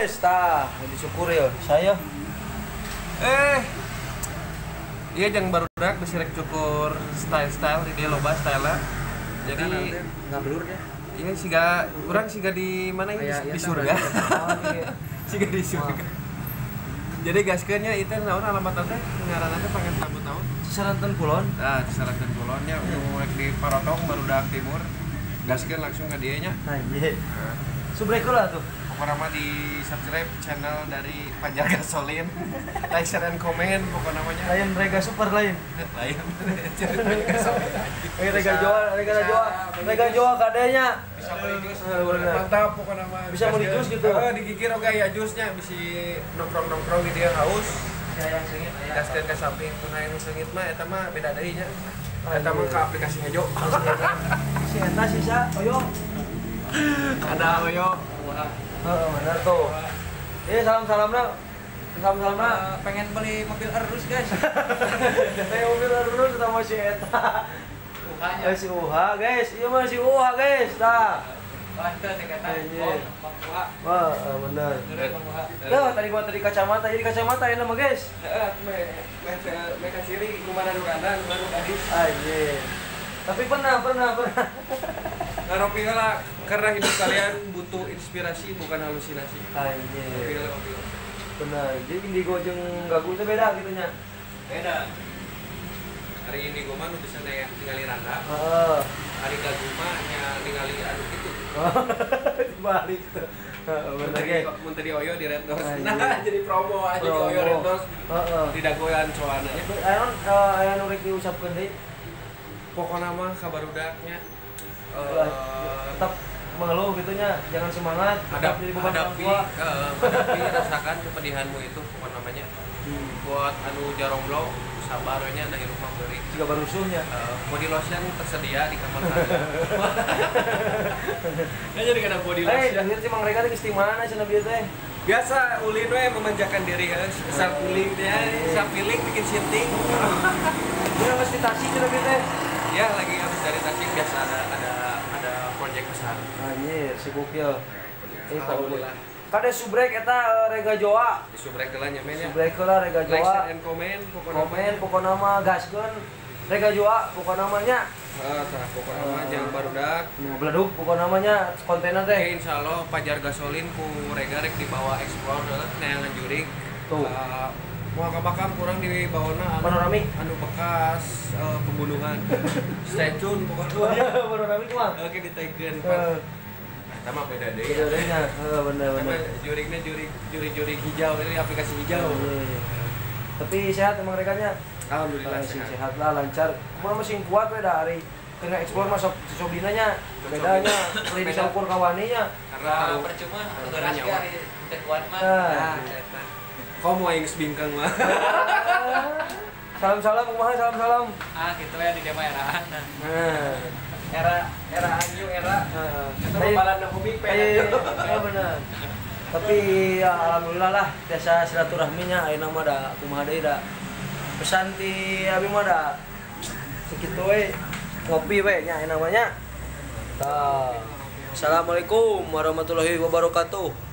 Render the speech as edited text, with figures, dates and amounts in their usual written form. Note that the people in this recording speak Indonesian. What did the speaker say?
guys, tah disyukur ya saya. Iya jangan baru dak besi rek cukur style di dia loba style. Jadi ngablur deh. Iya siga urang siga di mana ini di surga. Siga di surga. Jadi gaskeun nya itu naon alamat teh ngaranna teh pangen rambut naon? Cisaranten Kulon. Cisaranten Kulon nya rek di Parotong barudak timur. Gaskeun langsung ka dieu nya. Anjir. Subrek lah tuh. Pokoknya mah di subscribe channel dari Fajar Gasolin, like, share, and comment pokoknya namanya. Lain Rega Super lain. Lain. Rega Joa kadenya. Bisa beli jus. Mantap pokoknya mah. Bisa beli jus gitu. Digigir oke ya jusnya bisa nongkrong gitu ya haus. Ya yang sengit. Gaskeun ke samping pun anu sengit mah eta mah beda deui nya. Eta mah ke aplikasinya Jo. Si eta sisa Oyo. Ada Oyo. Benar tuh. Salam-salamna. Pengen beli mobil Erus guys. Pengen mobil Erus sama si eta. Si Uha guys. Iya mah si Uha guys. Tah. Lanjut nih kata. Wah, benar. Ya, tadi kacamata. Jadi kacamata ini mah guys. Mereka ciri kumana nu kanan, kumana nu kadis. Anjir. Tapi pernah. Ngaropi lah karena hidup kalian butuh inspirasi bukan halusinasi. Anjir. Benar. Jadi indigo jeung gagu itu beda gitunya. Beda. Hari indigo mah nu bisa ningali randa. Heeh. Hari gagu mah nya ningali anu kitu. Balik tuh. Benar guys. Mun tadi Oyo di Rendos. Nah, jadi promo aja Oyo Rendos. Heeh. Di dagoyan coana. Aya nu rek diusapkeun deui. Pokona mah kabarudaknya tetap mengeluh gitunya, jangan semangat, tetap jadi beban orang tua. Hadapi rasakan kepedihanmu itu pokok namanya. Buat anu jaromlo sabar we nya dari rumah beuring. Juga barusuhnya. Body lotion tersedia di kamar saya. Nah jadi kada body lotion. Akhir sih Mang Rega teh geus di mana cenah bieu teh? Biasa ulin we memanjakan diri self feeling teh, self feeling bikin shooting. Dia geus di Tasik cenah bieu teh. Ya lagi habis dari Tasik biasa ada proyek besar. Anjir, sibuk ya. Alhamdulillah. Kade subrek eta Rega Joa. Di subrek heula nya men ya. Subrek heula Rega Like, Joa. share, and comment Pokona mah gaskeun. Rega Joa pokona namanya. Tah pokona mah jangan barudak. Beledug pokona namanya kontenna teh. Insyaallah Fajar Gasolin ku Rega rek dibawa explore neangan jurig. Tuh. Mau makam kurang di bawahna Panoramik anu bekas pembunuhan. Stay tune pokoknya. Panoramik mah. Oke ditekeun Pak. Eta mah beda deui. Beda nya. Bener. Jurignya jurig hijau ini aplikasi hijau. Tapi sehat emang rekanya. Alhamdulillah sehat lah, lancar. Kumaha masih kuat we da hari kena explore masuk sobina nya. Bedanya beli bisa ukur kawaninya. Karena percuma geus nyawa teh kuat mah. Kau mau yang sebingkang mah. Salam kumaha salam. Gitu ya di dia mah eraan. Era anju era. Kita Ayo. balan hobi Iya benar. Tapi ya, alhamdulillah lah biasa silaturahminya ayeuna mah da kumaha deui da. Pesan ti abi mah da sakitu we ngopi we nya ayeuna mah nya. Assalamualaikum warahmatullahi wabarakatuh.